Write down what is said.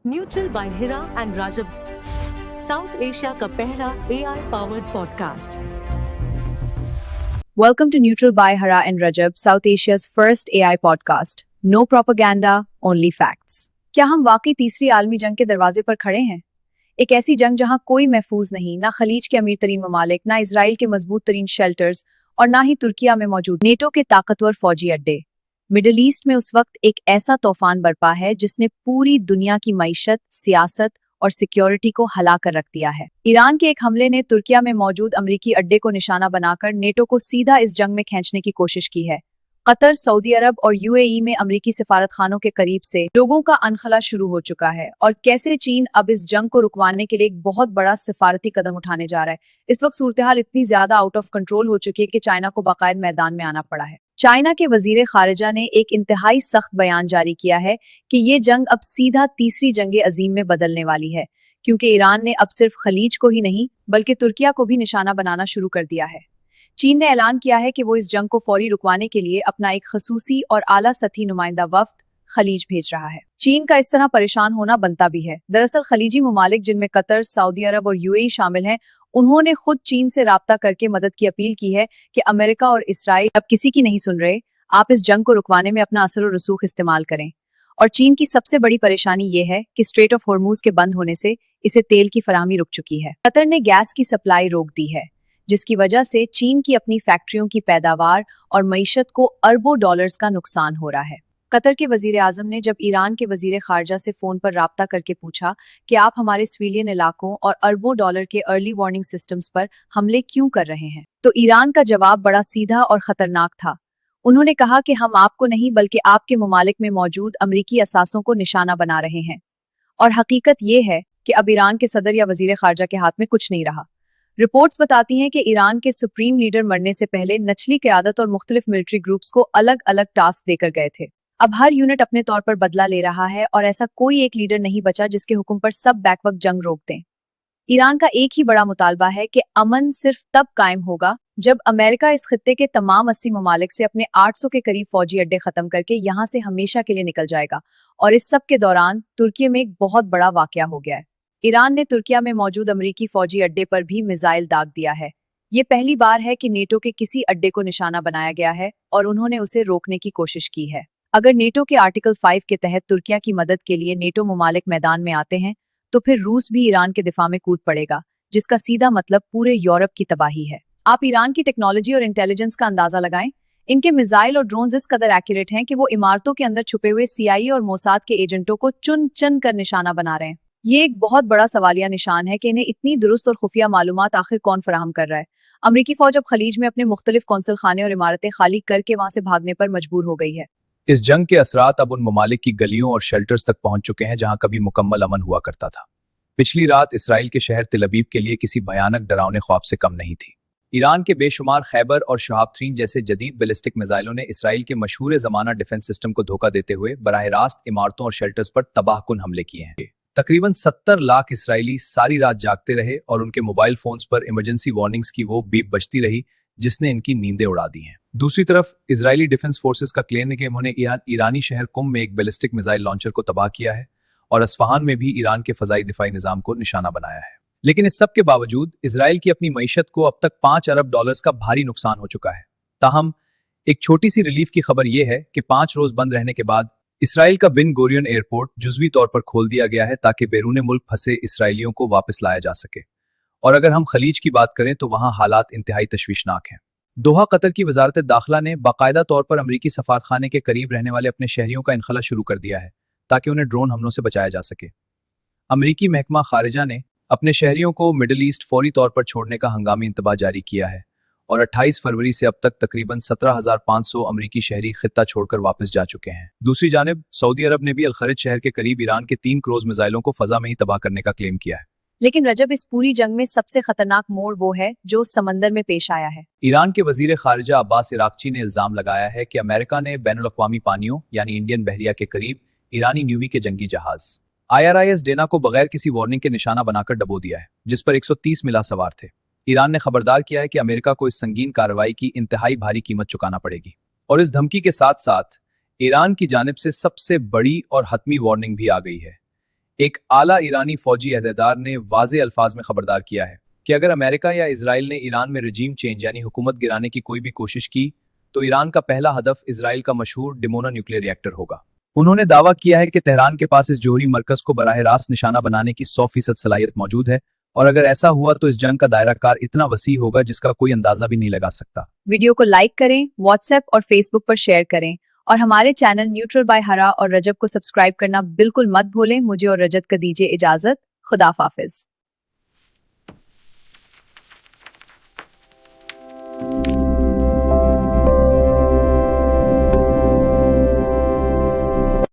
Neutral bye Hira and Rajab, south Asia का पहला AI powered podcast. Welcome to Neutral by Hara and Rajab, South Asia's first AI podcast. No propaganda, only facts. क्या हम वाकई तीसरी आलमी जंग के दरवाजे पर खड़े हैं? एक ऐसी जंग जहां कोई महफूज नहीं, ना खलीज के अमीर तरीन ममालिक, ना इजराइल के मजबूत तरीन शेल्टर्स और ना ही तुर्किया में मौजूद नेटो के ताकतवर फौजी अड्डे। मिडिल ईस्ट में उस वक्त एक ऐसा तूफान बरपा है जिसने पूरी दुनिया की मईशत, सियासत और सिक्योरिटी को हिला कर रख दिया है। ईरान के एक हमले ने तुर्किया में मौजूद अमरीकी अड्डे को निशाना बनाकर नेटो को सीधा इस जंग में खींचने की कोशिश की है। कतर, सऊदी अरब और यूएई में अमरीकी सिफारत खानों के करीब से लोगों का अनखला शुरू हो चुका है और कैसे चीन अब इस जंग को रुकवाने के लिए एक बहुत बड़ा सिफारती कदम उठाने जा रहा है। इस वक्त सूरत-ए-हाल इतनी ज्यादा आउट ऑफ कंट्रोल हो चुकी है कि चाइना को बाकायदा मैदान में आना पड़ा है। चाइना के वजीर खारिजा ने एक इंतहाई सख्त बयान जारी किया है कि ये जंग अब सीधा तीसरी जंग अजीम में बदलने वाली है, क्योंकि ईरान ने अब सिर्फ खलीज को ही नहीं बल्कि तुर्किया को भी निशाना बनाना शुरू कर दिया है। चीन ने ऐलान किया है कि वो इस जंग को फौरी रुकवाने के लिए अपना एक खसूसी और आला सतही नुमाइंदा वफ्द खलीज भेज रहा है। चीन का इस तरह परेशान होना बनता भी है। दरअसल खलीजी ममालिक जिनमें कतर, सऊदी अरब और यूएई शामिल हैं, उन्होंने खुद चीन से राब्ता करके मदद की अपील की है कि अमेरिका और इसराइल अब किसी की नहीं सुन रहे, आप इस जंग को रुकवाने में अपना असर और रसूख इस्तेमाल करें। और चीन की सबसे बड़ी परेशानी ये है कि स्ट्रेट ऑफ हॉर्मूज के बंद होने से इसे तेल की फराहमी रुक चुकी है। कतर ने गैस की सप्लाई रोक दी है, जिसकी वजह से चीन की अपनी फैक्ट्रियों की पैदावार और मईशत को अरबों डॉलर्स का नुकसान हो रहा है। कतर के वजीर आजम ने जब ईरान के वजीर खारजा से फोन पर राब्ता करके पूछा कि आप हमारे सिविलियन इलाकों और अरबों डॉलर के अर्ली वार्निंग सिस्टम्स पर हमले क्यों कर रहे हैं, तो ईरान का जवाब बड़ा सीधा और खतरनाक था। उन्होंने कहा कि हम आपको नहीं बल्कि आपके ममालिक में मौजूद अमरीकी असासों को निशाना बना रहे हैं। और हकीकत ये है कि अब ईरान के सदर या वजीर खारजा के हाथ में कुछ नहीं रहा। रिपोर्ट्स बताती हैं कि ईरान के सुप्रीम लीडर मरने से पहले नचली क़यादत और मुख्तलिफ मिलिट्री ग्रुप्स को अलग अलग टास्क देकर गए थे। अब हर यूनिट अपने तौर पर बदला ले रहा है और ऐसा कोई एक लीडर नहीं बचा जिसके हुक्म पर सब बैकवक्त जंग रोक दें। ईरान का एक ही बड़ा मुतालबा है कि अमन सिर्फ तब कायम होगा जब अमेरिका इस खित्ते के तमाम 80 ममालिक से अपने 800 के करीब फौजी अड्डे खत्म करके यहाँ से हमेशा के लिए निकल जाएगा। और इस सब के दौरान तुर्की में एक बहुत बड़ा वाकया हो गया है। ईरान ने तुर्किया में मौजूद अमरीकी फौजी अड्डे पर भी मिसाइल दाग दिया है। ये पहली बार है कि नेटो के किसी अड्डे को निशाना बनाया गया है और उन्होंने उसे रोकने की कोशिश की है। अगर नेटो के आर्टिकल 5 के तहत तुर्किया की मदद के लिए नेटो ममालिक मैदान में आते हैं तो फिर रूस भी ईरान के दिफा में कूद पड़ेगा, जिसका सीधा मतलब पूरे यूरोप की तबाही है। आप ईरान की टेक्नोलॉजी और इंटेलिजेंस का अंदाजा लगाएं। इनके मिसाइल और ड्रोन्स इस कदर एक्यूरेट हैं कि वो इमारतों के अंदर छुपे हुए CIA और मोसाद के एजेंटों को चुन चुन कर निशाना बना रहे हैं। ये एक बहुत बड़ा सवालिया निशान है कि इन्हें इतनी दुरुस्त और खुफिया मालूमात आखिर कौन फराहम कर रहा है। अमरीकी फौज अब खलीज में अपने मुख्तलिफ कौंसल खाने और इमारतें खाली करके वहां से भागने पर मजबूर हो गई है। इस जंग के असरात अब उन ममालिक की गलियों और शेल्टर्स तक पहुंच चुके हैं जहां कभी मुकम्मल अमन हुआ करता था। पिछली रात इसराइल के शहर तिल अबीब के लिए किसी भयानक डरावने ख्वाब से कम नहीं थी। ईरान के बेशुमार खैबर और शहाब-3 जैसे जदीद बैलिस्टिक मिसाइलों ने इसराइल के मशहूर जमाना डिफेंस सिस्टम को धोखा देते हुए बराह रास्त इमारतों और शेल्टर्स पर तबाहकुन हमले किए हैं। तकरीबन 70 लाख इसराइली सारी रात जागते रहे और उनके मोबाइल फोन्स पर इमरजेंसी वार्निंग्स की वो बीप बजती रही जिसने इनकी नींदें उड़ा दी हैं। दूसरी तरफ इजरायली डिफेंस फोर्सेस का क्लेम है कि उन्होंने ईरानी शहर कुम में एक बैलिस्टिक मिसाइल लॉन्चर को तबाह किया है और अस्फहान में भी ईरान के फजाई दिफाई निजाम को निशाना बनाया है। लेकिन इस सब के बावजूद इसराइल की अपनी मईशत को अब तक 5 अरब डॉलर्स का भारी नुकसान हो चुका है। ताहम एक छोटी सी रिलीफ की खबर यह है कि 5 रोज बंद रहने के बाद इसराइल का बिन गोरियन एयरपोर्ट जुजवी तौर पर खोल दिया गया है ताकि बैरून मुल्क फंसे इसराइलियों को वापस लाया जा सके। और अगर हम खलीज की बात करें तो वहां हालात इंतहाई तशवीशनाक हैं। दोहा कतर की वजारत दाखिला ने बाकायदा तौर पर अमरीकी सफारतखाने के करीब रहने वाले अपने शहरियों का इनखला शुरू कर दिया है ताकि उन्हें ड्रोन हमलों से बचाया जा सके। अमरीकी महकमा खारिजा ने अपने शहरियों को मिडिल ईस्ट फौरी तौर पर छोड़ने का हंगामी इंतबाह जारी किया है और 28 फरवरी से अब तक तकरीबन 17,500 अमरीकी शहरी खित्ता छोड़कर वापस जा चुके हैं। दूसरी जानिब सऊदी अरब ने भी अल-खरीज शहर के करीब ईरान के 3 क्रूज मिसाइलों को फजा में ही तबाह करने का क्लेम किया है। लेकिन रजब, इस पूरी जंग में सबसे खतरनाक मोड़ वो है जो समंदर में पेश आया है। ईरान के वजीर खारिजा अब्बास इराक्ची ने इल्जाम लगाया है कि अमेरिका ने बैनुल-अक़वामी पानियों यानी इंडियन बहरिया के करीब ईरानी न्यूवी के जंगी जहाज IRIS डेना को बगैर किसी वार्निंग के निशाना बनाकर डबो दिया है, जिस पर 130 मिला सवार थे। ईरान ने खबरदार किया है कि अमेरिका को इस संगीन कार्रवाई की इंतहाई भारी कीमत चुकाना पड़ेगी और इस धमकी के साथ साथ ईरान की जानिब से सबसे बड़ी और हतमी वार्निंग भी आ गई है। ایک اعلیٰ ایرانی فوجی عہدیدار نے واضح الفاظ میں خبردار کیا ہے کہ اگر امریکہ یا اسرائیل نے ایران میں رجیم چینج یعنی حکومت گرانے کی کوئی بھی کوشش کی تو ایران کا پہلا ہدف اسرائیل کا مشہور ڈمونا نیوکلیئر ری ایکٹر ہوگا۔ انہوں نے دعویٰ کیا ہے کہ تہران کے پاس اس جوہری مرکز کو براہ راست نشانہ بنانے کی 100% صلاحیت موجود ہے، اور اگر ایسا ہوا تو اس جنگ کا دائرہ کار اتنا وسیع ہوگا جس کا کوئی اندازہ بھی نہیں لگا سکتا۔ ویڈیو کو لائک کریں، واٹس ایپ اور فیس بک پر شیئر کریں، اور ہمارے چینل نیوٹرل بائی ہرا اور رجب کو سبسکرائب کرنا بالکل مت بھولیں۔ مجھے اور رجت کا دیجیے اجازت۔ خدا حافظ۔